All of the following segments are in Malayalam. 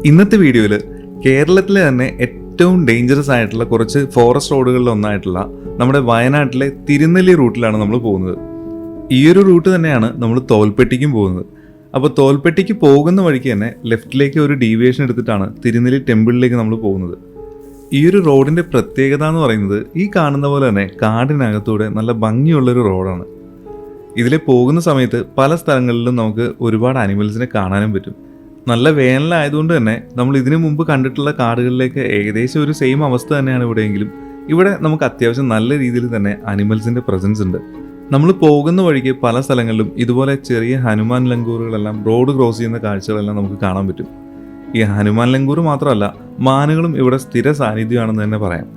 ഇന്നത്തെ വീഡിയോയിൽ കേരളത്തിലെ തന്നെ ഏറ്റവും ഡേഞ്ചറസ് ആയിട്ടുള്ള കുറച്ച് ഫോറസ്റ്റ് റോഡുകളിൽ ഒന്നായിട്ടുള്ള നമ്മുടെ വയനാട്ടിലെ തിരുനെല്ലി റൂട്ടിലാണ് നമ്മൾ പോകുന്നത്. ഈ ഒരു റൂട്ട് തന്നെയാണ് നമ്മൾ തോൽപ്പെട്ടിക്കും പോകുന്നത്. അപ്പോൾ തോൽപ്പെട്ടിക്ക് പോകുന്ന വഴിക്ക് തന്നെ ലെഫ്റ്റിലേക്ക് ഒരു ഡീവിയേഷൻ എടുത്തിട്ടാണ് തിരുനെല്ലി ടെമ്പിളിലേക്ക് നമ്മൾ പോകുന്നത്. ഈ ഒരു റോഡിൻ്റെ പ്രത്യേകത എന്ന് പറയുന്നത് ഈ കാണുന്ന പോലെ തന്നെ കാടിനകത്തൂടെ നല്ല ഭംഗിയുള്ളൊരു റോഡാണ്. ഇതിലെ പോകുന്ന സമയത്ത് പല സ്ഥലങ്ങളിലും നമുക്ക് ഒരുപാട് അനിമൽസിനെ കാണാനും പറ്റും. നല്ല വേനലായതുകൊണ്ട് തന്നെ നമ്മൾ ഇതിനു മുമ്പ് കണ്ടിട്ടുള്ള കാടുകളിലേക്ക് ഏകദേശം ഒരു സെയിം അവസ്ഥ തന്നെയാണ് ഇവിടെയെങ്കിലും ഇവിടെ നമുക്ക് അത്യാവശ്യം നല്ല രീതിയിൽ തന്നെ അനിമൽസിൻ്റെ പ്രസൻസ് ഉണ്ട്. നമ്മൾ പോകുന്ന വഴിക്ക് പല സ്ഥലങ്ങളിലും ഇതുപോലെ ചെറിയ ഹനുമാൻ ലങ്കൂറുകളെല്ലാം റോഡ് ക്രോസ് ചെയ്യുന്ന കാഴ്ചകളെല്ലാം നമുക്ക് കാണാൻ പറ്റും. ഈ ഹനുമാൻ ലങ്കൂർ മാത്രമല്ല, മാനുകളും ഇവിടെ സ്ഥിര സാന്നിധ്യമാണെന്ന് തന്നെ പറയാം.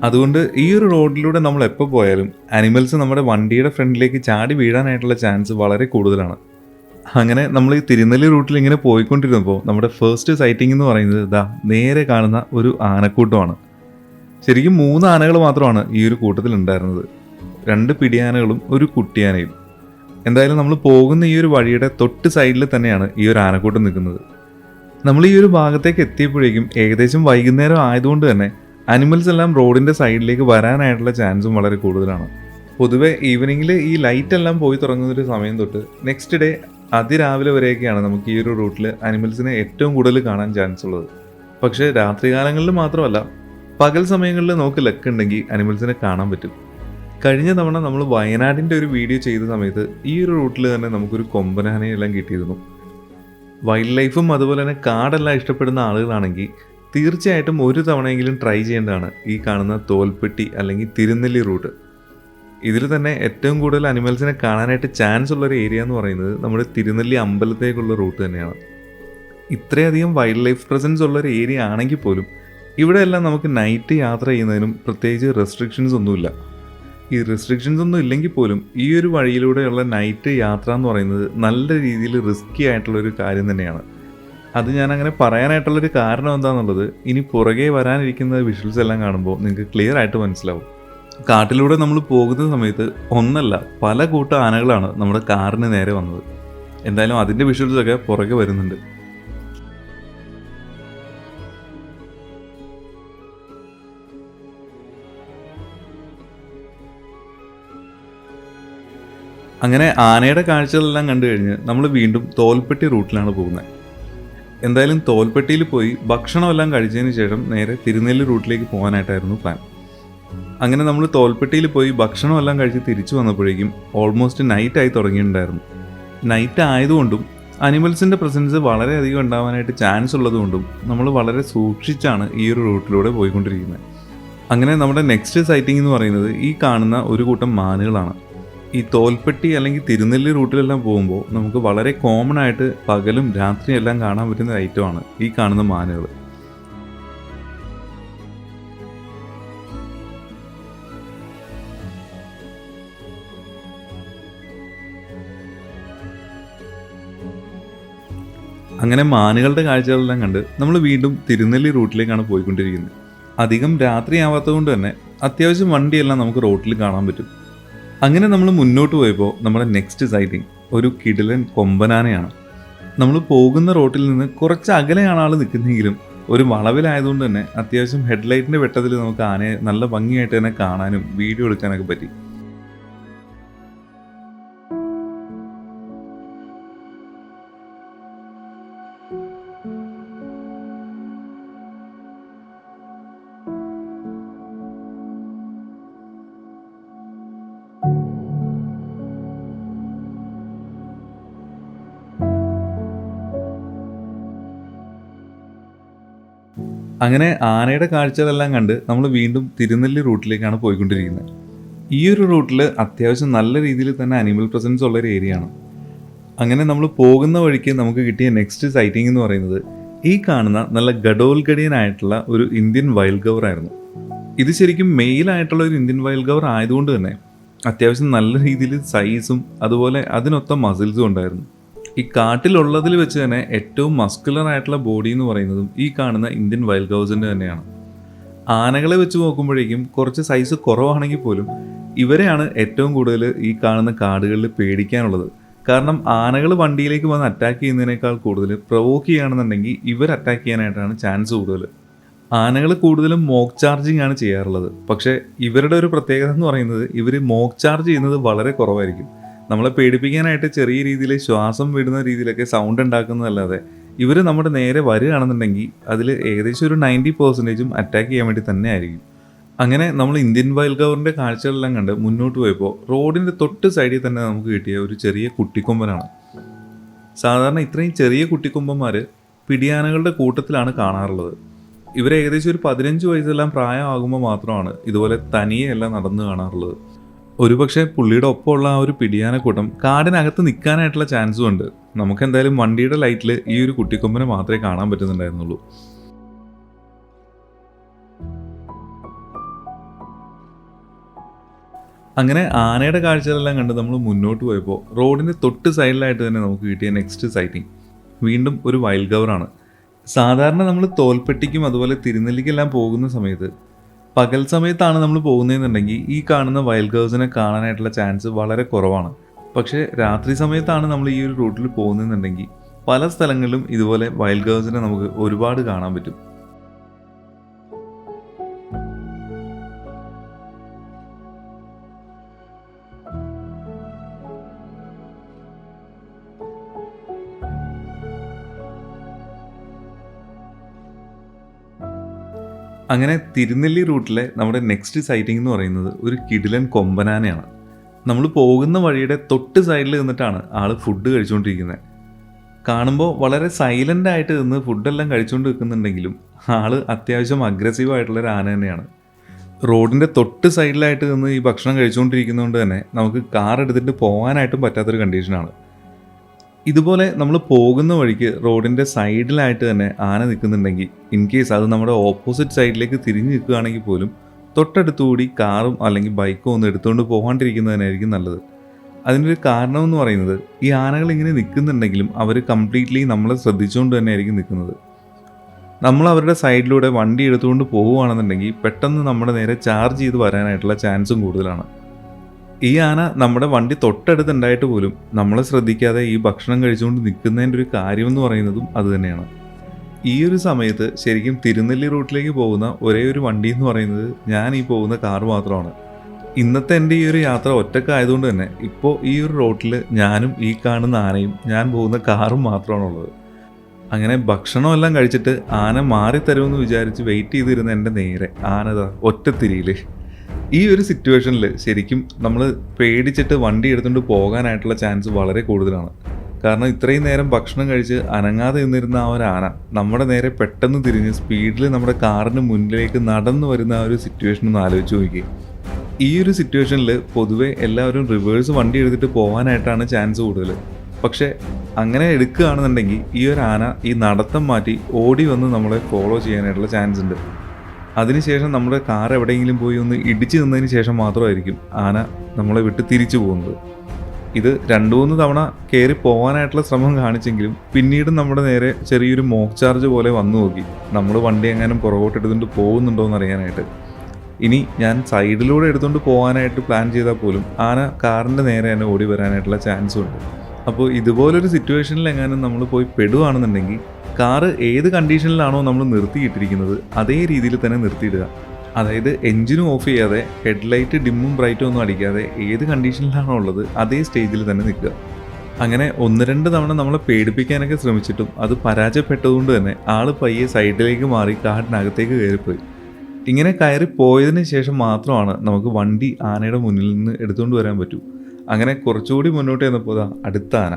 അതുകൊണ്ട് ഈ ഒരു റോഡിലൂടെ നമ്മൾ എപ്പോൾ പോയാലും അനിമൽസ് നമ്മുടെ വണ്ടിയുടെ ഫ്രണ്ടിലേക്ക് ചാടി വീഴാനായിട്ടുള്ള ചാൻസ് വളരെ കൂടുതലാണ്. അങ്ങനെ നമ്മൾ ഈ തിരുനെല്ലി റൂട്ടിൽ ഇങ്ങനെ പോയിക്കൊണ്ടിരുന്നപ്പോൾ നമ്മുടെ ഫസ്റ്റ് സൈറ്റിംഗ് എന്ന് പറയുന്നത് നേരെ കാണുന്ന ഒരു ആനക്കൂട്ടമാണ്. ശരിക്കും 3 ആനകൾ മാത്രമാണ് ഈ ഒരു കൂട്ടത്തിൽ ഉണ്ടായിരുന്നത്. 2 പിടിയാനകളും ഒരു കുട്ടിയാനയും. എന്തായാലും നമ്മൾ പോകുന്ന ഈ ഒരു വഴിയുടെ തൊട്ട് സൈഡിൽ തന്നെയാണ് ഈ ഒരു ആനക്കൂട്ടം നിൽക്കുന്നത്. നമ്മൾ ഈ ഒരു ഭാഗത്തേക്ക് എത്തിയപ്പോഴേക്കും ഏകദേശം വൈകുന്നേരം ആയതുകൊണ്ട് തന്നെ അനിമൽസ് എല്ലാം റോഡിൻ്റെ സൈഡിലേക്ക് വരാനായിട്ടുള്ള ചാൻസും വളരെ കൂടുതലാണ്. പൊതുവെ ഈവനിങ്ങിൽ ഈ ലൈറ്റ് എല്ലാം പോയി തുടങ്ങുന്നൊരു സമയം തൊട്ട് നെക്സ്റ്റ് ഡേ അതിരാവിലെ വരെയൊക്കെയാണ് നമുക്ക് ഈ ഒരു റൂട്ടിൽ അനിമൽസിനെ ഏറ്റവും കൂടുതൽ കാണാൻ ചാൻസ് ഉള്ളത്. പക്ഷേ രാത്രികാലങ്ങളിൽ മാത്രമല്ല, പകൽ സമയങ്ങളിൽ നമുക്ക് ലക്ക് ഉണ്ടെങ്കിൽ അനിമൽസിനെ കാണാൻ പറ്റും. കഴിഞ്ഞ തവണ നമ്മൾ വയനാടിൻ്റെ ഒരു വീഡിയോ ചെയ്ത സമയത്ത് ഈ ഒരു റൂട്ടിൽ തന്നെ നമുക്കൊരു കൊമ്പനാനയെല്ലാം കിട്ടിയിരുന്നു. വൈൽഡ് ലൈഫും അതുപോലെ തന്നെ കാടെല്ലാം ഇഷ്ടപ്പെടുന്ന ആളുകളാണെങ്കിൽ തീർച്ചയായിട്ടും ഒരു തവണയെങ്കിലും ട്രൈ ചെയ്യേണ്ടതാണ് ഈ കാണുന്ന തോൽപ്പെട്ടി അല്ലെങ്കിൽ തിരുനെല്ലി റൂട്ട്. ഇതിൽ തന്നെ ഏറ്റവും കൂടുതൽ അനിമൽസിനെ കാണാനായിട്ട് ചാൻസ് ഉള്ളൊരു ഏരിയ എന്ന് പറയുന്നത് നമ്മുടെ തിരുനെല്ലി അമ്പലത്തേക്കുള്ള റൂട്ട് തന്നെയാണ്. ഇത്രയധികം വൈൽഡ് ലൈഫ് പ്രസൻസ് ഉള്ളൊരു ഏരിയ ആണെങ്കിൽ പോലും ഇവിടെയെല്ലാം നമുക്ക് നൈറ്റ് യാത്ര ചെയ്യുന്നതിനും പ്രത്യേകിച്ച് റെസ്ട്രിക്ഷൻസ് ഒന്നുമില്ല. ഈ റെസ്ട്രിക്ഷൻസ് ഒന്നും ഇല്ലെങ്കിൽ പോലും ഈ ഒരു വഴിയിലൂടെയുള്ള നൈറ്റ് യാത്ര എന്ന് പറയുന്നത് നല്ല രീതിയിൽ റിസ്ക്കി ആയിട്ടുള്ളൊരു കാര്യം തന്നെയാണ്. അത് ഞാൻ അങ്ങനെ പറയാനായിട്ടുള്ളൊരു കാരണം എന്താണെന്നുള്ളത് ഇനി പുറകെ വരാനിരിക്കുന്ന വിഷ്വൽസ് എല്ലാം കാണുമ്പോൾ നിങ്ങൾക്ക് ക്ലിയർ ആയിട്ട് മനസ്സിലാവും. കാട്ടിലൂടെ നമ്മൾ പോകുന്ന സമയത്ത് ഒന്നല്ല പല കൂട്ടം ആനകളാണ് നമ്മുടെ കാറിന് നേരെ വന്നത്. എന്തായാലും അതിൻ്റെ വിഷ്വൽസൊക്കെ പുറകെ വരുന്നുണ്ട്. അങ്ങനെ ആനയുടെ കാഴ്ചകളെല്ലാം കണ്ടു കഴിഞ്ഞ് നമ്മൾ വീണ്ടും തോൽപ്പെട്ടി റൂട്ടിലാണ് പോകുന്നത്. എന്തായാലും തോൽപ്പെട്ടിയിൽ പോയി ഭക്ഷണമെല്ലാം കഴിച്ചതിന് ശേഷം നേരെ തിരുനെല്ലി റൂട്ടിലേക്ക് പോകാനായിട്ടായിരുന്നു പ്ലാൻ. അങ്ങനെ നമ്മൾ തോൽപ്പെട്ടിയിൽ പോയി ഭക്ഷണമെല്ലാം കഴിച്ച് തിരിച്ചു വന്നപ്പോഴേക്കും ഓൾമോസ്റ്റ് നൈറ്റായി തുടങ്ങിയിട്ടുണ്ടായിരുന്നു. നൈറ്റ് ആയതുകൊണ്ടും അനിമൽസിൻ്റെ പ്രസൻസ് വളരെയധികം ഉണ്ടാവാനായിട്ട് ചാൻസ് ഉള്ളതുകൊണ്ടും നമ്മൾ വളരെ സൂക്ഷിച്ചാണ് ഈ ഒരു റൂട്ടിലൂടെ പോയിക്കൊണ്ടിരിക്കുന്നത്. അങ്ങനെ നമ്മുടെ നെക്സ്റ്റ് സൈറ്റിംഗ് എന്ന് പറയുന്നത് ഈ കാണുന്ന ഒരു കൂട്ടം മാനുകളാണ്. ഈ തോൽപ്പെട്ടി അല്ലെങ്കിൽ തിരുനെല്ലി റൂട്ടിലെല്ലാം പോകുമ്പോൾ നമുക്ക് വളരെ കോമൺ ആയിട്ട് പകലും രാത്രിയും എല്ലാം കാണാൻ പറ്റുന്ന ഐറ്റമാണ് ഈ കാണുന്ന മാനുകൾ. അങ്ങനെ മാനുകളുടെ കാഴ്ചകളെല്ലാം കണ്ട് നമ്മൾ വീണ്ടും തിരുനെല്ലി റൂട്ടിലേക്കാണ് പോയിക്കൊണ്ടിരിക്കുന്നത്. അധികം രാത്രിയാവാത്തത് കൊണ്ട് തന്നെ അത്യാവശ്യം വണ്ടിയെല്ലാം നമുക്ക് റോട്ടിൽ കാണാൻ പറ്റും. അങ്ങനെ നമ്മൾ മുന്നോട്ട് പോയപ്പോൾ നമ്മുടെ നെക്സ്റ്റ് സൈറ്റിംഗ് ഒരു കിടിലൻ കൊമ്പനാനയാണ്. നമ്മൾ പോകുന്ന റോട്ടിൽ നിന്ന് കുറച്ച് അകലെയാണ് ആൾ നിൽക്കുന്നതെങ്കിലും ഒരു വളവിലായതുകൊണ്ട് തന്നെ അത്യാവശ്യം ഹെഡ്ലൈറ്റിൻ്റെ വെട്ടത്തിൽ നമുക്ക് ആനയെ നല്ല ഭംഗിയായിട്ട് തന്നെ കാണാനും വീഡിയോ എടുക്കാനൊക്കെ പറ്റി. അങ്ങനെ ആനയുടെ കാഴ്ചകളെല്ലാം കണ്ട് നമ്മൾ വീണ്ടും തിരുനെല്ലി റൂട്ടിലേക്കാണ് പോയിക്കൊണ്ടിരിക്കുന്നത്. ഈ ഒരു റൂട്ടിൽ അത്യാവശ്യം നല്ല രീതിയിൽ തന്നെ അനിമൽ പ്രസൻസ് ഉള്ളൊരു ഏരിയയാണ്. അങ്ങനെ നമ്മൾ പോകുന്ന വഴിക്ക് നമുക്ക് കിട്ടിയ നെക്സ്റ്റ് സൈറ്റിംഗ് എന്ന് പറയുന്നത് ഈ കാണുന്ന നല്ല ഗഡോൽഗഡിയനായിട്ടുള്ള ഒരു ഇന്ത്യൻ വൈൽഡ് ഗവർ ആയിരുന്നു. ഇത് ശരിക്കും മെയിലായിട്ടുള്ള ഒരു ഇന്ത്യൻ വൈൽഡ് ഗവർ ആയതുകൊണ്ട് തന്നെ അത്യാവശ്യം നല്ല രീതിയിൽ സൈസും അതുപോലെ അതിനൊത്ത മസിൽസും ഉണ്ടായിരുന്നു. ഈ കാട്ടിലുള്ളതിൽ വെച്ച് തന്നെ ഏറ്റവും മസ്കുലർ ആയിട്ടുള്ള ബോഡി എന്ന് പറയുന്നതും ഈ കാണുന്ന ഇന്ത്യൻ വൈൽഡ് ഗൗസിൻ്റെ തന്നെയാണ്. ആനകളെ വെച്ച് നോക്കുമ്പോഴേക്കും കുറച്ച് സൈസ് കുറവാണെങ്കിൽ പോലും ഇവരെയാണ് ഏറ്റവും കൂടുതൽ ഈ കാണുന്ന കാടുകളിൽ പേടിക്കാനുള്ളത്. കാരണം ആനകൾ വണ്ടിയിലേക്ക് വന്ന് അറ്റാക്ക് ചെയ്യുന്നതിനേക്കാൾ കൂടുതൽ പ്രൊവോക്ക് ചെയ്യുകയാണെന്നുണ്ടെങ്കിൽ ഇവർ അറ്റാക്ക് ചെയ്യാനായിട്ടാണ് ചാൻസ് കൂടുതൽ. ആനകൾ കൂടുതലും മോക്ക് ചാർജിങ് ആണ് ചെയ്യാറുള്ളത്. പക്ഷേ ഇവരുടെ ഒരു പ്രത്യേകത എന്ന് പറയുന്നത് ഇവർ മോക്ക് ചാർജ് ചെയ്യുന്നത് വളരെ കുറവായിരിക്കും. നമ്മളെ പേടിപ്പിക്കാനായിട്ട് ചെറിയ രീതിയിൽ ശ്വാസം വിടുന്ന രീതിയിലൊക്കെ സൗണ്ട് ഉണ്ടാക്കുന്നതല്ലാതെ ഇവർ നമ്മുടെ നേരെ വരികയാണെന്നുണ്ടെങ്കിൽ അതിൽ ഏകദേശം ഒരു 90% അറ്റാക്ക് ചെയ്യാൻ വേണ്ടി തന്നെ ആയിരിക്കും. അങ്ങനെ നമ്മൾ ഇന്ത്യൻ വൈൽഡ് ഗവറിൻ്റെ കാഴ്ചകളെല്ലാം കണ്ട് മുന്നോട്ട് പോയപ്പോൾ റോഡിൻ്റെ തൊട്ട് സൈഡിൽ തന്നെ നമുക്ക് കിട്ടിയ ഒരു ചെറിയ കുട്ടിക്കൊമ്പനാണ്. സാധാരണ ഇത്രയും ചെറിയ കുട്ടിക്കൊമ്പന്മാർ പിടിയാനകളുടെ കൂട്ടത്തിലാണ് കാണാറുള്ളത്. ഇവർ ഏകദേശം ഒരു 15 വയസ്സെല്ലാം പ്രായമാകുമ്പോൾ മാത്രമാണ് ഇതുപോലെ തനിയെ എല്ലാം നടന്നു കാണാറുള്ളത്. ഒരുപക്ഷെ പുള്ളിയുടെ ഒപ്പമുള്ള ആ ഒരു പിടിയാനക്കൂട്ടം കാടിനകത്ത് നിൽക്കാനായിട്ടുള്ള ചാൻസും ഉണ്ട്. നമുക്കെന്തായാലും വണ്ടിയുടെ ലൈറ്റിൽ ഈ ഒരു കുട്ടിക്കൊമ്പനെ മാത്രമേ കാണാൻ പറ്റുന്നുണ്ടായിരുന്നുള്ളൂ. അങ്ങനെ ആനയുടെ കാഴ്ചകളെല്ലാം കണ്ട് നമ്മൾ മുന്നോട്ട് പോയപ്പോൾ റോഡിൻ്റെ തൊട്ട് സൈഡിലായിട്ട് തന്നെ നമുക്ക് കിട്ടിയ നെക്സ്റ്റ് സൈറ്റിംഗ് വീണ്ടും ഒരു വൈൽഡ് ഗവറാണ്. സാധാരണ നമ്മൾ തോൽപ്പെട്ടിക്കും അതുപോലെ തിരുനെല്ലിക്കെല്ലാം പോകുന്ന സമയത്ത് പകൽ സമയത്താണ് നമ്മൾ പോകുന്നതെന്നുണ്ടെങ്കിൽ ഈ കാണുന്ന വൈൽഡ് ഗവേഴ്സിനെ കാണാനായിട്ടുള്ള ചാൻസ് വളരെ കുറവാണ്. പക്ഷേ രാത്രി സമയത്താണ് നമ്മൾ ഈ ഒരു റൂട്ടിൽ പോകുന്നതെന്നുണ്ടെങ്കിൽ പല സ്ഥലങ്ങളിലും ഇതുപോലെ വൈൽഡ് ഗവേഴ്സിനെ നമുക്ക് ഒരുപാട് കാണാൻ പറ്റും. അങ്ങനെ തിരുനെല്ലി റൂട്ടിലെ നമ്മുടെ നെക്സ്റ്റ് സൈറ്റിംഗ് എന്ന് പറയുന്നത് ഒരു കിടിലൻ കൊമ്പനാനയാണ്. നമ്മൾ പോകുന്ന വഴിയുടെ തൊട്ട് സൈഡിൽ നിന്നിട്ടാണ് ആൾ ഫുഡ് കഴിച്ചുകൊണ്ടിരിക്കുന്നത്. കാണുമ്പോൾ വളരെ സൈലൻ്റ് ആയിട്ട് നിന്ന് ഫുഡെല്ലാം കഴിച്ചുകൊണ്ട് നിൽക്കുന്നുണ്ടെങ്കിലും ആൾ അത്യാവശ്യം അഗ്രസീവായിട്ടുള്ളൊരു ആന തന്നെയാണ്. റോഡിൻ്റെ തൊട്ട് സൈഡിലായിട്ട് നിന്ന് ഈ ഭക്ഷണം കഴിച്ചുകൊണ്ടിരിക്കുന്നതുകൊണ്ട് തന്നെ നമുക്ക് കാർ എടുത്തിട്ട് പോകാനായിട്ടും പറ്റാത്തൊരു കണ്ടീഷനാണ്. ഇതുപോലെ നമ്മൾ പോകുന്ന വഴിക്ക് റോഡിൻ്റെ സൈഡിലായിട്ട് തന്നെ ആന നിൽക്കുന്നുണ്ടെങ്കിൽ ഇൻ കേസ് അത് നമ്മുടെ ഓപ്പോസിറ്റ് സൈഡിലേക്ക് തിരിഞ്ഞ് നിൽക്കുകയാണെങ്കിൽ പോലും തൊട്ടടുത്തുകൂടി കാറും അല്ലെങ്കിൽ ബൈക്കോ ഒന്നും എടുത്തുകൊണ്ട് പോകാണ്ടിരിക്കുന്നതിനായിരിക്കും നല്ലത്. അതിനൊരു കാരണം എന്ന് പറയുന്നത് ഈ ആനകൾ ഇങ്ങനെ നിൽക്കുന്നുണ്ടെങ്കിലും അവർ കംപ്ലീറ്റ്ലി നമ്മളെ ശ്രദ്ധിച്ചുകൊണ്ട് തന്നെ ആയിരിക്കും നിൽക്കുന്നത്. നമ്മൾ അവരുടെ സൈഡിലൂടെ വണ്ടി എടുത്തുകൊണ്ട് പോവുകയാണെന്നുണ്ടെങ്കിൽ പെട്ടെന്ന് നമ്മുടെ നേരെ ചാർജ് ചെയ്ത് വരാനായിട്ടുള്ള ചാൻസും കൂടുതലാണ്. ഈ ആന നമ്മുടെ വണ്ടി തൊട്ടടുത്തുണ്ടായിട്ട് പോലും നമ്മളെ ശ്രദ്ധിക്കാതെ ഈ ഭക്ഷണം കഴിച്ചുകൊണ്ട് നിൽക്കുന്നതിൻ്റെ ഒരു കാര്യമെന്ന് പറയുന്നതും അതുതന്നെയാണ്. ഈ ഒരു സമയത്ത് ശരിക്കും തിരുനെല്ലി റൂട്ടിലേക്ക് പോകുന്ന ഒരേ ഒരു വണ്ടി എന്ന് പറയുന്നത് ഞാൻ ഈ പോകുന്ന കാർ മാത്രമാണ്. ഇന്നത്തെ എൻ്റെ ഈ ഒരു യാത്ര ഒറ്റക്കായതുകൊണ്ട് തന്നെ ഇപ്പോൾ ഈ ഒരു റോട്ടിൽ ഞാനും ഈ കാണുന്ന ആനയും ഞാൻ പോകുന്ന കാറും മാത്രമാണുള്ളത്. അങ്ങനെ ഭക്ഷണമെല്ലാം കഴിച്ചിട്ട് ആന മാറിത്തരുമെന്ന് വിചാരിച്ച് വെയിറ്റ് ചെയ്തിരുന്ന എൻ്റെ നേരെ ആനത ഒറ്റത്തിരിയിൽ. ഈ ഒരു സിറ്റുവേഷനിൽ ശരിക്കും നമ്മൾ പേടിച്ചിട്ട് വണ്ടി എടുത്തുകൊണ്ട് പോകാനായിട്ടുള്ള ചാൻസ് വളരെ കൂടുതലാണ്. കാരണം ഇത്രയും നേരം ഭക്ഷണം കഴിച്ച് അനങ്ങാതെ നിന്നിരുന്ന ആ ഒരു ആന നമ്മുടെ നേരെ പെട്ടെന്ന് തിരിഞ്ഞ് സ്പീഡിൽ നമ്മുടെ കാറിന് മുന്നിലേക്ക് നടന്നു വരുന്ന ആ ഒരു സിറ്റുവേഷൻ ഒന്ന് ആലോചിച്ച് നോക്കി. ഈ ഒരു സിറ്റുവേഷനിൽ പൊതുവെ എല്ലാവരും റിവേഴ്സ് വണ്ടി എടുത്തിട്ട് പോകാനായിട്ടാണ് ചാൻസ് കൂടുതൽ. പക്ഷേ അങ്ങനെ എടുക്കുകയാണെന്നുണ്ടെങ്കിൽ ഈ ഒരു ആന ഈ നടത്തം മാറ്റി ഓടി വന്ന് നമ്മളെ ഫോളോ ചെയ്യാനായിട്ടുള്ള ചാൻസ് ഉണ്ട്. അതിനുശേഷം നമ്മുടെ കാർ എവിടെയെങ്കിലും പോയി ഒന്ന് ഇടിച്ചു നിന്നതിന് ശേഷം മാത്രമായിരിക്കും ആന നമ്മളെ വിട്ട് തിരിച്ചു പോകുന്നത്. ഇത് 2-3 തവണ കയറി പോകാനായിട്ടുള്ള ശ്രമം കാണിച്ചെങ്കിലും പിന്നീട് നമ്മുടെ നേരെ ചെറിയൊരു മോക്ക് ചാർജ് പോലെ വന്നു നോക്കി നമ്മൾ വണ്ടി എങ്ങാനും പുറകോട്ട് എടുത്തുകൊണ്ട് പോകുന്നുണ്ടോ എന്ന് അറിയാനായിട്ട്. ഇനി ഞാൻ സൈഡിലൂടെ എടുത്തുകൊണ്ട് പോകാനായിട്ട് പ്ലാൻ ചെയ്താൽ പോലും ആന കാറിൻ്റെ നേരെ തന്നെ ഓടി വരാനായിട്ടുള്ള ചാൻസും ഉണ്ട്. അപ്പോൾ ഇതുപോലൊരു സിറ്റുവേഷനിൽ എങ്ങാനും നമ്മൾ പോയി പെടുകയാണെന്നുണ്ടെങ്കിൽ കാറ് ഏത് കണ്ടീഷനിലാണോ നമ്മൾ നിർത്തിയിട്ടിരിക്കുന്നത് അതേ രീതിയിൽ തന്നെ നിർത്തിയിടുക. അതായത് എൻജിനും ഓഫ് ചെയ്യാതെ ഹെഡ്ലൈറ്റ് ഡിമ്മും ബ്രൈറ്റും ഒന്നും അടിക്കാതെ ഏത് കണ്ടീഷനിലാണോ ഉള്ളത് അതേ സ്റ്റേജിൽ തന്നെ നിൽക്കുക. അങ്ങനെ 1-2 തവണ നമ്മളെ പേടിപ്പിക്കാനൊക്കെ ശ്രമിച്ചിട്ടും അത് പരാജയപ്പെട്ടതുകൊണ്ട് തന്നെ ആൾ പയ്യെ സൈഡിലേക്ക് മാറി കാടിനകത്തേക്ക് കയറിപ്പോയി. ഇങ്ങനെ കയറി പോയതിന് ശേഷം മാത്രമാണ് നമുക്ക് വണ്ടി ആനയുടെ മുന്നിൽ നിന്ന് എടുത്തുകൊണ്ട് വരാൻ പറ്റൂ. അങ്ങനെ കുറച്ചുകൂടി മുന്നോട്ട് ചെന്നപ്പോൾ അടുത്ത ആന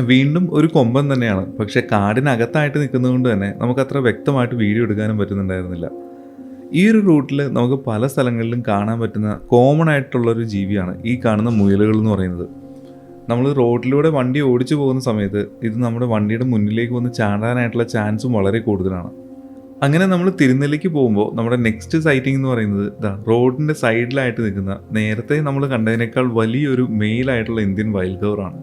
വീണ്ടും ഒരു കൊമ്പൻ തന്നെയാണ്. പക്ഷേ കാടിനകത്തായിട്ട് നിൽക്കുന്നതുകൊണ്ട് തന്നെ നമുക്കത്ര വ്യക്തമായിട്ട് വീഡിയോ എടുക്കാനും പറ്റുന്നുണ്ടായിരുന്നില്ല. ഈ ഒരു റൂട്ടിൽ നമുക്ക് പല സ്ഥലങ്ങളിലും കാണാൻ പറ്റുന്ന കോമൺ ആയിട്ടുള്ളൊരു ജീവിയാണ് ഈ കാണുന്ന മുയലുകൾ എന്ന് പറയുന്നത്. നമ്മൾ റോഡിലൂടെ വണ്ടി ഓടിച്ചു പോകുന്ന സമയത്ത് ഇത് നമ്മുടെ വണ്ടിയുടെ മുന്നിലേക്ക് വന്ന് ചാടാനായിട്ടുള്ള ചാൻസും വളരെ കൂടുതലാണ്. അങ്ങനെ നമ്മൾ തിരുനെല്ലിക്ക് പോകുമ്പോൾ നമ്മുടെ നെക്സ്റ്റ് സൈറ്റിംഗ് എന്ന് പറയുന്നത് റോഡിൻ്റെ സൈഡിലായിട്ട് നിൽക്കുന്ന നേരത്തെ നമ്മൾ കണ്ടതിനേക്കാൾ വലിയൊരു മെയിലായിട്ടുള്ള ഇന്ത്യൻ വൈൽഡ് ഗവറാണ്.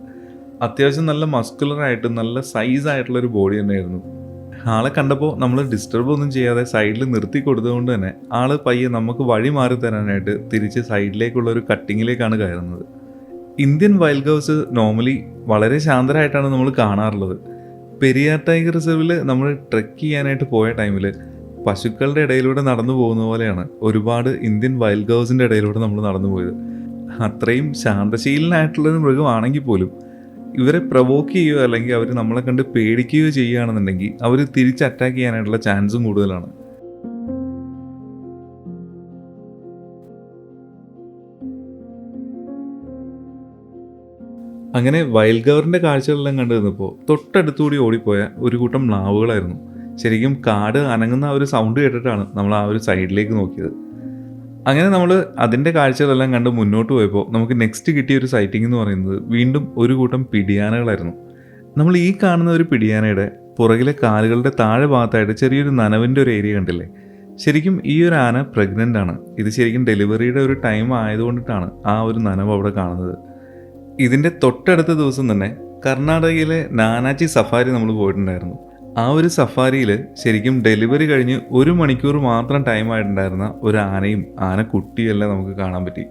അത്യാവശ്യം നല്ല മസ്കുലറായിട്ട് നല്ല സൈസായിട്ടുള്ളൊരു ബോഡി തന്നെയായിരുന്നു. ആളെ കണ്ടപ്പോൾ നമ്മൾ ഡിസ്റ്റർബ് ഒന്നും ചെയ്യാതെ സൈഡിൽ നിർത്തി കൊടുത്തുകൊണ്ട് തന്നെ ആൾ പയ്യെ നമുക്ക് വഴി മാറി തരാനായിട്ട് തിരിച്ച് സൈഡിലേക്കുള്ള ഒരു കട്ടിങ്ങിലേക്കാണ് കയറുന്നത്. ഇന്ത്യൻ വൈൽഡ് ഗൗസ് നോർമലി വളരെ ശാന്തരായിട്ടാണ് നമ്മൾ കാണാറുള്ളത്. പെരിയാർ ടൈഗർ റിസർവിൽ നമ്മൾ ട്രെക്ക് ചെയ്യാനായിട്ട് പോയ ടൈമിൽ പശുക്കളുടെ ഇടയിലൂടെ നടന്നു പോകുന്ന പോലെയാണ് ഒരുപാട് ഇന്ത്യൻ വൈൽഡ് ഗൗസിൻ്റെ ഇടയിലൂടെ നമ്മൾ നടന്നു പോയത്. അത്രയും ശാന്തശീലനായിട്ടുള്ളൊരു മൃഗമാണെങ്കിൽ പോലും ഇവരെ പ്രൊവോക്ക് ചെയ്യുകയോ അല്ലെങ്കിൽ അവർ നമ്മളെ കണ്ട് പേടിക്കുകയോ ചെയ്യുകയാണെന്നുണ്ടെങ്കിൽ അവർ തിരിച്ച് അറ്റാക്ക് ചെയ്യാനായിട്ടുള്ള ചാൻസും കൂടുതലാണ്. അങ്ങനെ വൈൽഡ് ഗവറിൻ്റെ കാഴ്ചകളെല്ലാം കണ്ടു നിന്നപ്പോൾ തൊട്ടടുത്തുകൂടി ഓടിപ്പോയ ഒരു കൂട്ടം മ്ലാവുകളായിരുന്നു. ശരിക്കും കാട് അനങ്ങുന്ന ആ ഒരു സൗണ്ട് കേട്ടിട്ടാണ് നമ്മൾ ആ ഒരു സൈഡിലേക്ക് നോക്കിയത്. അങ്ങനെ നമ്മൾ അതിൻ്റെ കാഴ്ചകളെല്ലാം കണ്ട് മുന്നോട്ട് പോയപ്പോൾ നമുക്ക് നെക്സ്റ്റ് കിട്ടിയ ഒരു സൈറ്റിംഗ് എന്ന് പറയുന്നത് വീണ്ടും ഒരു കൂട്ടം പിടിയാനകളായിരുന്നു. നമ്മൾ ഈ കാണുന്ന ഒരു പിടിയാനയുടെ പുറകിലെ കാലുകളുടെ താഴെ ഭാഗത്തായിട്ട് ചെറിയൊരു നനവിൻ്റെ ഒരു ഏരിയ കണ്ടില്ലേ? ശരിക്കും ഈ ഒരു ആന പ്രഗ്നൻ്റ് ആണ്. ഇത് ശരിക്കും ഡെലിവറിയുടെ ഒരു ടൈം ആയതുകൊണ്ടിട്ടാണ് ആ ഒരു നനവ് അവിടെ കാണുന്നത്. ഇതിൻ്റെ തൊട്ടടുത്ത ദിവസം തന്നെ കർണാടകയിലെ നാനാച്ചി സഫാരി നമ്മൾ പോയിട്ടുണ്ടായിരുന്നു. ആ ഒരു സഫാരിയിൽ ശരിക്കും ഡെലിവറി കഴിഞ്ഞ് 1 മണിക്കൂർ മാത്രം ടൈം ആയിട്ടുണ്ടായിരുന്ന ഒരു ആനയും ആനക്കുട്ടിയെല്ലാം നമുക്ക് കാണാൻ പറ്റി.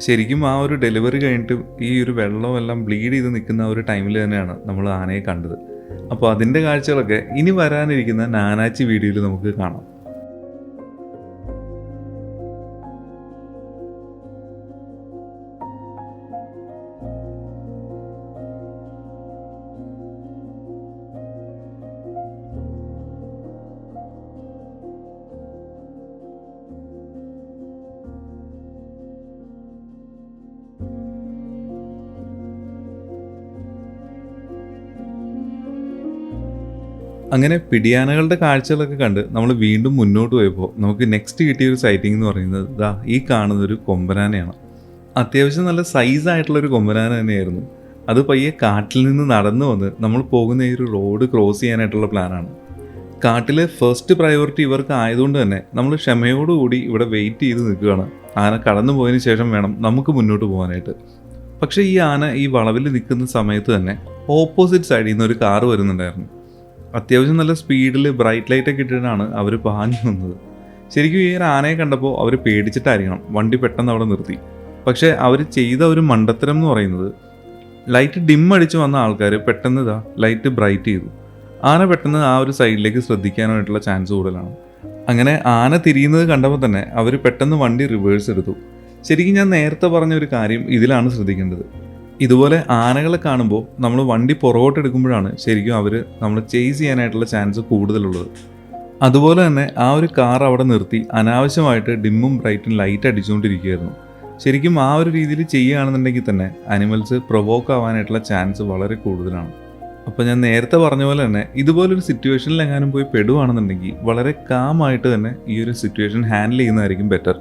ശരിക്കും ആ ഒരു ഡെലിവറി കഴിഞ്ഞിട്ട് ഈ ഒരു വെള്ളമെല്ലാം ബ്ലീഡ് ചെയ്ത് നിൽക്കുന്ന ഒരു ടൈമിൽ തന്നെയാണ് നമ്മൾ ആനയെ കണ്ടത്. അപ്പോൾ അതിൻ്റെ കാഴ്ചകളൊക്കെ ഇനി വരാനിരിക്കുന്ന നാനാച്ചി വീഡിയോയിൽ നമുക്ക് കാണാം. അങ്ങനെ പിടിയാനകളുടെ കാഴ്ചകളൊക്കെ കണ്ട് നമ്മൾ വീണ്ടും മുന്നോട്ട് പോയപ്പോൾ നമുക്ക് നെക്സ്റ്റ് കിട്ടിയൊരു സൈറ്റിംഗ് എന്ന് പറയുന്നത് ദാ ഈ കാണുന്നൊരു കൊമ്പനാനയാണ്. അത്യാവശ്യം നല്ല സൈസായിട്ടുള്ളൊരു കൊമ്പനാന തന്നെയായിരുന്നു. അത് പയ്യെ കാട്ടിൽ നിന്ന് നടന്നു വന്ന് നമ്മൾ പോകുന്ന ഈ ഒരു റോഡ് ക്രോസ് ചെയ്യാനായിട്ടുള്ള പ്ലാനാണ്. കാട്ടിലെ ഫസ്റ്റ് പ്രയോറിറ്റി ഇവർക്ക് ആയതുകൊണ്ട് തന്നെ നമ്മൾ ക്ഷമയോടുകൂടി ഇവിടെ വെയിറ്റ് ചെയ്ത് നിൽക്കുകയാണ്. ആന കടന്നു പോയതിന് ശേഷം വേണം നമുക്ക് മുന്നോട്ട് പോകാനായിട്ട്. പക്ഷേ ഈ ആന ഈ വളവിൽ നിൽക്കുന്ന സമയത്ത് തന്നെ ഓപ്പോസിറ്റ് സൈഡിൽ നിന്ന് ഒരു കാറ് വരുന്നുണ്ടായിരുന്നു. അത്യാവശ്യം നല്ല സ്പീഡിൽ ബ്രൈറ്റ് ലൈറ്റൊക്കെ ഇട്ടിട്ടാണ് അവർ പാഞ്ഞു വന്നത്. ശരിക്കും ഈ ഒരു ആനയെ കണ്ടപ്പോൾ അവർ പേടിച്ചിട്ടായിരിക്കണം വണ്ടി പെട്ടെന്ന് അവിടെ നിർത്തി. പക്ഷേ അവർ ചെയ്ത ഒരു മണ്ടത്തരം എന്ന് പറയുന്നത് ലൈറ്റ് ഡിം അടിച്ച് വന്ന ആൾക്കാർ പെട്ടെന്ന് ലൈറ്റ് ബ്രൈറ്റ് ചെയ്തു. ആന പെട്ടെന്ന് ആ ഒരു സൈഡിലേക്ക് ശ്രദ്ധിക്കാനായിട്ടുള്ള ചാൻസ് കൂടുതലാണ്. അങ്ങനെ ആന തിരിയുന്നത് കണ്ടപ്പോൾ തന്നെ അവർ പെട്ടെന്ന് വണ്ടി റിവേഴ്സ് എടുത്തു. ശരിക്കും ഞാൻ നേരത്തെ പറഞ്ഞ ഒരു കാര്യം ഇതിലാണ് ശ്രദ്ധിക്കേണ്ടത്. ഇതുപോലെ ആനകളെ കാണുമ്പോൾ നമ്മൾ വണ്ടി പുറകോട്ട് എടുക്കുമ്പോഴാണ് ശരിക്കും അവർ നമ്മൾ ചേസ് ചെയ്യാനായിട്ടുള്ള ചാൻസ് കൂടുതലുള്ളത്. അതുപോലെ തന്നെ ആ ഒരു കാർ അവിടെ നിർത്തി അനാവശ്യമായിട്ട് ഡിമ്മും ബ്രൈറ്റും ലൈറ്റ് അടിച്ചുകൊണ്ടിരിക്കുകയായിരുന്നു. ശരിക്കും ആ ഒരു രീതിയിൽ ചെയ്യുകയാണെന്നുണ്ടെങ്കിൽ തന്നെ അനിമൽസ് പ്രൊവോക്ക് ആവാനായിട്ടുള്ള ചാൻസ് വളരെ കൂടുതലാണ്. അപ്പോൾ ഞാൻ നേരത്തെ പറഞ്ഞ പോലെ തന്നെ ഇതുപോലൊരു സിറ്റുവേഷനിൽ എങ്ങാനും പോയി പെടുകയാണെന്നുണ്ടെങ്കിൽ വളരെ കാമായിട്ട് തന്നെ ഈ ഒരു സിറ്റുവേഷൻ ഹാൻഡിൽ ചെയ്യുന്നതായിരിക്കും ബെറ്റർ.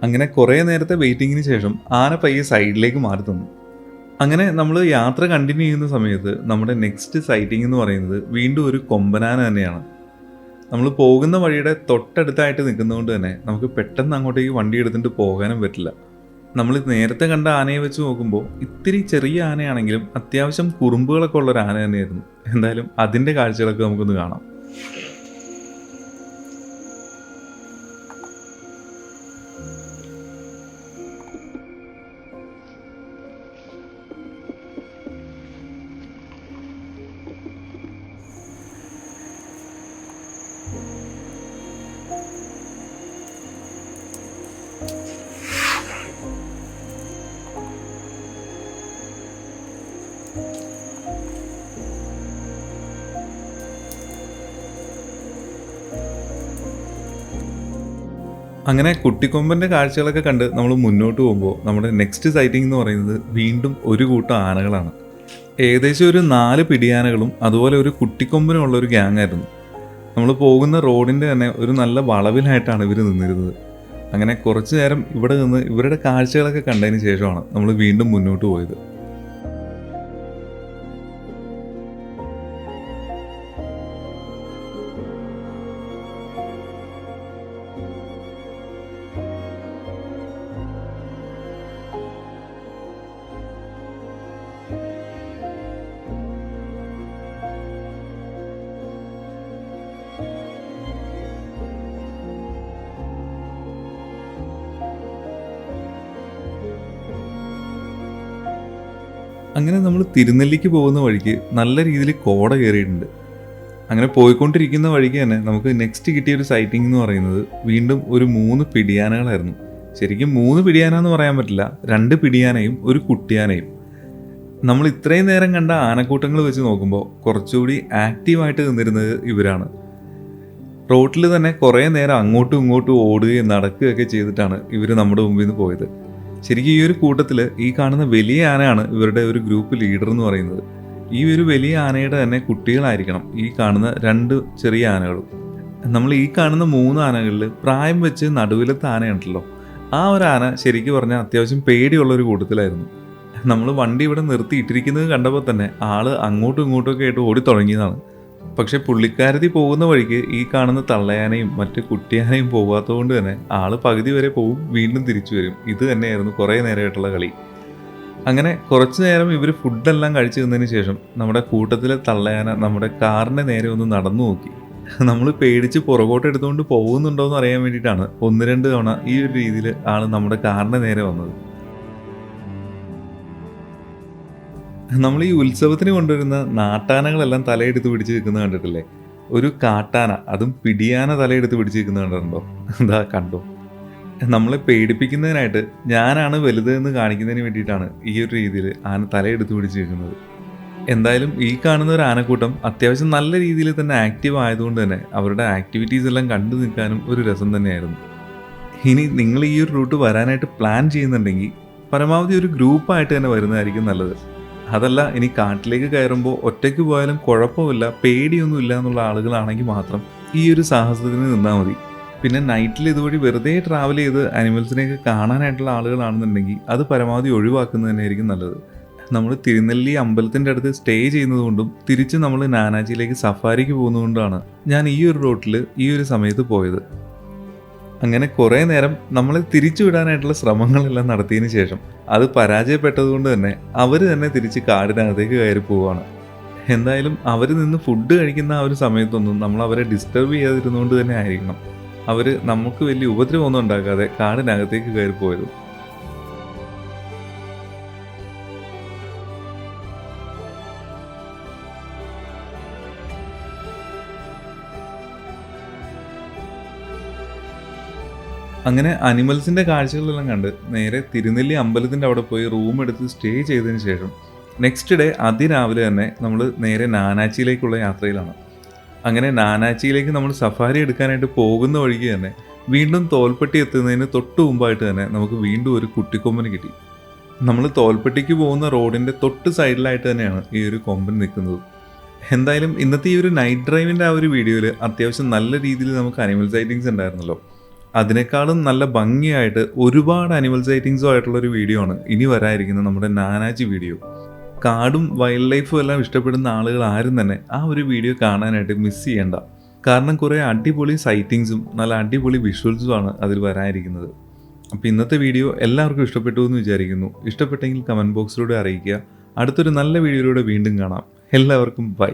അങ്ങനെ കുറേ നേരത്തെ വെയിറ്റിങ്ങിന് ശേഷം ആന പയ്യെ സൈഡിലേക്ക് മാറി തന്നു. അങ്ങനെ നമ്മൾ യാത്ര കണ്ടിന്യൂ ചെയ്യുന്ന സമയത്ത് നമ്മുടെ നെക്സ്റ്റ് സൈറ്റിംഗ് എന്ന് പറയുന്നത് വീണ്ടും ഒരു കൊമ്പനാന തന്നെയാണ്. നമ്മൾ പോകുന്ന വഴിയുടെ തൊട്ടടുത്തായിട്ട് നിൽക്കുന്നതുകൊണ്ട് തന്നെ നമുക്ക് പെട്ടെന്ന് അങ്ങോട്ടേക്ക് വണ്ടി എടുത്തിട്ട് പോകാനും പറ്റില്ല. നമ്മൾ നേരത്തെ കണ്ട ആനയെ വെച്ച് നോക്കുമ്പോൾ ഇത്തിരി ചെറിയ ആനയാണെങ്കിലും അത്യാവശ്യം കുറുമ്പുകളൊക്കെ ഉള്ളൊരു ആന തന്നെയായിരുന്നു. എന്തായാലും അതിൻ്റെ കാഴ്ചകളൊക്കെ നമുക്കൊന്ന് കാണാം. അങ്ങനെ കുട്ടിക്കൊമ്പൻ്റെ കാഴ്ചകളൊക്കെ കണ്ട് നമ്മൾ മുന്നോട്ട് പോകുമ്പോൾ നമ്മുടെ നെക്സ്റ്റ് സൈറ്റിംഗ് എന്ന് പറയുന്നത് വീണ്ടും ഒരു കൂട്ടം ആനകളാണ്. ഏകദേശം ഒരു 4 പിടിയാനകളും അതുപോലെ ഒരു കുട്ടിക്കൊമ്പനും ഉള്ള ഒരു ഗ്യാങ് ആയിരുന്നു. നമ്മൾ പോകുന്ന റോഡിൻ്റെ തന്നെ ഒരു നല്ല വളവിലായിട്ടാണ് ഇവർ നിന്നിരുന്നത്. അങ്ങനെ കുറച്ച് നേരം ഇവിടെ നിന്ന് ഇവരുടെ കാഴ്ചകളൊക്കെ കണ്ടതിന് ശേഷമാണ് നമ്മൾ വീണ്ടും മുന്നോട്ട് പോയത്. അങ്ങനെ നമ്മൾ തിരുനെല്ലിക്ക് പോകുന്ന വഴിക്ക് നല്ല രീതിയിൽ കോട കയറിയിട്ടുണ്ട്. അങ്ങനെ പോയിക്കൊണ്ടിരിക്കുന്ന വഴിക്ക് തന്നെ നമുക്ക് നെക്സ്റ്റ് കിട്ടിയ ഒരു സൈറ്റിംഗ് എന്ന് പറയുന്നത് വീണ്ടും ഒരു 3 പിടിയാനകളായിരുന്നു. ശരിക്കും 3 പിടിയാന എന്ന് പറയാൻ പറ്റില്ല, 2 പിടിയാനയും ഒരു കുട്ടിയാനയും. നമ്മൾ ഇത്രയും നേരം കണ്ട ആനക്കൂട്ടങ്ങൾ വെച്ച് നോക്കുമ്പോൾ കുറച്ചുകൂടി ആക്റ്റീവായിട്ട് നിന്നിരുന്നത് ഇവരാണ്. റോട്ടിൽ തന്നെ കുറേ നേരം അങ്ങോട്ടും ഇങ്ങോട്ടും ഓടുകയും നടക്കുകയൊക്കെ ചെയ്തിട്ടാണ് ഇവർ നമ്മുടെ മുമ്പിൽ നിന്ന് പോയത്. ശരിക്കും ഈ ഒരു കൂട്ടത്തിൽ ഈ കാണുന്ന വലിയ ആനയാണ് ഇവരുടെ ഒരു ഗ്രൂപ്പ് ലീഡർ എന്ന് പറയുന്നത്. ഈ ഒരു വലിയ ആനയുടെ തന്നെ കുട്ടികളായിരിക്കണം ഈ കാണുന്ന 2 ചെറിയ ആനകളും. നമ്മൾ ഈ കാണുന്ന 3 ആനകളിൽ പ്രായം വെച്ച് നടുവിലത്തെ ആനയുണ്ടല്ലോ, ആ ഒരു ആന ശരിക്കും പറഞ്ഞാൽ അത്യാവശ്യം പേടിയുള്ളൊരു കൂട്ടത്തിലായിരുന്നു. നമ്മൾ വണ്ടി ഇവിടെ നിർത്തിയിട്ടിരിക്കുന്നത് കണ്ടപ്പോൾ തന്നെ ആള് അങ്ങോട്ടും ഇങ്ങോട്ടുമൊക്കെ ആയിട്ട് ഓടി തുടങ്ങിയതാണ്. പക്ഷെ പുള്ളിക്കാരത്തി പോകുന്ന വഴിക്ക് ഈ കാണുന്ന തള്ളയാനയും മറ്റ് കുട്ടിയാനയും പോകാത്തത് കൊണ്ട് തന്നെ ആള് പകുതി വരെ പോവും, വീണ്ടും തിരിച്ചു വരും. ഇത് തന്നെയായിരുന്നു കുറേ നേരമായിട്ടുള്ള കളി. അങ്ങനെ കുറച്ചു നേരം ഇവർ ഫുഡെല്ലാം കഴിച്ചു തന്നതിന് ശേഷം നമ്മുടെ കൂട്ടത്തിലെ തള്ളയാന നമ്മുടെ കാറിൻ്റെ നേരെ ഒന്ന് നടന്നു നോക്കി. നമ്മൾ പേടിച്ച് പുറകോട്ട് എടുത്തുകൊണ്ട് പോകുന്നുണ്ടോ എന്ന് അറിയാൻ വേണ്ടിയിട്ടാണ് 1-2 തവണ ഈ ഒരു രീതിയിൽ ആൾ നമ്മുടെ കാറിൻ്റെ നേരെ വന്നത്. നമ്മൾ ഈ ഉത്സവത്തിന് കൊണ്ടുവരുന്ന നാട്ടാനകളെല്ലാം തലയെടുത്ത് പിടിച്ച് നിൽക്കുന്നത് കണ്ടിട്ടില്ലേ? ഒരു കാട്ടാന, അതും പിടിയാന തലയെടുത്ത് പിടിച്ച് നിൽക്കുന്നത് കണ്ടിട്ടുണ്ടോ? എന്താ കണ്ടോ? നമ്മളെ പേടിപ്പിക്കുന്നതിനായിട്ട് ഞാനാണ് വലുത് എന്ന് കാണിക്കുന്നതിന് വേണ്ടിയിട്ടാണ് ഈ ഒരു രീതിയിൽ ആന തലയെടുത്ത് പിടിച്ച് നിൽക്കുന്നത്. എന്തായാലും ഈ കാണുന്ന ഒരു ആനക്കൂട്ടം അത്യാവശ്യം നല്ല രീതിയിൽ തന്നെ ആക്റ്റീവ് ആയതുകൊണ്ട് തന്നെ അവരുടെ ആക്ടിവിറ്റീസ് എല്ലാം കണ്ടു നിൽക്കാനും ഒരു രസം തന്നെയായിരുന്നു. ഇനി നിങ്ങൾ ഈ ഒരു റൂട്ട് വരാനായിട്ട് പ്ലാൻ ചെയ്യുന്നുണ്ടെങ്കിൽ പരമാവധി ഒരു ഗ്രൂപ്പായിട്ട് തന്നെ വരുന്നതായിരിക്കും നല്ലത്. അതല്ല, ഇനി കാട്ടിലേക്ക് കയറുമ്പോൾ ഒറ്റയ്ക്ക് പോയാലും കുഴപ്പമില്ല, പേടിയൊന്നുമില്ല എന്നുള്ള ആളുകളാണെങ്കിൽ മാത്രം ഈ ഒരു സാഹസത്തിന് നിന്നാൽ മതി. പിന്നെ നൈറ്റിൽ ഇതുവഴി വെറുതെ ട്രാവൽ ചെയ്ത് അനിമൽസിനെയൊക്കെ കാണാനായിട്ടുള്ള ആളുകളാണെന്നുണ്ടെങ്കിൽ അത് പരമാവധി ഒഴിവാക്കുന്നത് തന്നെയായിരിക്കും നല്ലത്. നമ്മൾ തിരുനെല്ലി അമ്പലത്തിൻ്റെ അടുത്ത് സ്റ്റേ ചെയ്യുന്നതുകൊണ്ടും തിരിച്ച് നമ്മൾ നാനാജിയിലേക്ക് സഫാരിക്ക് പോകുന്നതുകൊണ്ടാണ് ഞാൻ ഈ ഒരു റൂട്ടിൽ ഈ ഒരു സമയത്ത് പോയത്. അങ്ങനെ കുറേ നേരം നമ്മളെ തിരിച്ചു വിടാനായിട്ടുള്ള ശ്രമങ്ങളെല്ലാം നടത്തിയതിന് ശേഷം അത് പരാജയപ്പെട്ടതുകൊണ്ട് തന്നെ അവർ തന്നെ തിരിച്ച് കാടിനകത്തേക്ക് കയറി പോവുകയാണ്. എന്തായാലും അവർ നിന്ന് ഫുഡ് കഴിക്കുന്ന ആ ഒരു സമയത്തൊന്നും നമ്മൾ അവരെ ഡിസ്റ്റർബ് ചെയ്യാതിരുന്നുകൊണ്ട് തന്നെ ആയിരിക്കണം അവർ നമുക്ക് വലിയ ഉപദ്രവമൊന്നും ഉണ്ടാക്കാതെ കാടിനകത്തേക്ക് കയറി പോയത്. അങ്ങനെ അനിമൽസിൻ്റെ കാഴ്ചകളെല്ലാം കണ്ട് നേരെ തിരുനെല്ലി അമ്പലത്തിൻ്റെ അവിടെ പോയി റൂം എടുത്ത് സ്റ്റേ ചെയ്തതിന് ശേഷം നെക്സ്റ്റ് ഡേ അതിരാവിലെ തന്നെ നമ്മൾ നേരെ നാനാച്ചിയിലേക്കുള്ള യാത്രയിലാണ്. അങ്ങനെ നാനാച്ചിയിലേക്ക് നമ്മൾ സഫാരി എടുക്കാനായിട്ട് പോകുന്ന വഴിക്ക് തന്നെ വീണ്ടും തോൽപ്പെട്ടി എത്തുന്നതിന് തൊട്ട് മുമ്പായിട്ട് തന്നെ നമുക്ക് വീണ്ടും ഒരു കുട്ടിക്കൊമ്പന് കിട്ടി. നമ്മൾ തോൽപ്പെട്ടിക്ക് പോകുന്ന റോഡിൻ്റെ തൊട്ട് സൈഡിലായിട്ട് തന്നെയാണ് ഈ ഒരു കൊമ്പൻ നിൽക്കുന്നത്. എന്തായാലും ഇന്നത്തെ ഈ ഒരു നൈറ്റ് ഡ്രൈവിൻ്റെ ആ ഒരു വീഡിയോയിൽ അത്യാവശ്യം നല്ല രീതിയിൽ നമുക്ക് അനിമൽ സൈറ്റിങ്സ് ഉണ്ടായിരുന്നല്ലോ. അതിനേക്കാളും നല്ല ഭംഗിയായിട്ട് ഒരുപാട് അനിമൽ സൈറ്റിങ്സും ആയിട്ടുള്ളൊരു വീഡിയോ ആണ് ഇനി വരാതിരിക്കുന്നത് നമ്മുടെ നാനാജി വീഡിയോ. കാടും വൈൽഡ് ലൈഫും എല്ലാം ഇഷ്ടപ്പെടുന്ന ആളുകൾ ആരും തന്നെ ആ ഒരു വീഡിയോ കാണാനായിട്ട് മിസ് ചെയ്യണ്ട. കാരണം കുറേ അടിപൊളി സൈറ്റിങ്സും നല്ല അടിപൊളി വിഷ്വൽസും ആണ് അതിൽ വരാനിരിക്കുന്നത്. അപ്പോൾ ഇന്നത്തെ വീഡിയോ എല്ലാവർക്കും ഇഷ്ടപ്പെട്ടു എന്ന് വിചാരിക്കുന്നു. ഇഷ്ടപ്പെട്ടെങ്കിൽ കമൻറ്റ് ബോക്സിലൂടെ അറിയിക്കുക. അടുത്തൊരു നല്ല വീഡിയോയിലൂടെ വീണ്ടും കാണാം. എല്ലാവർക്കും ബൈ.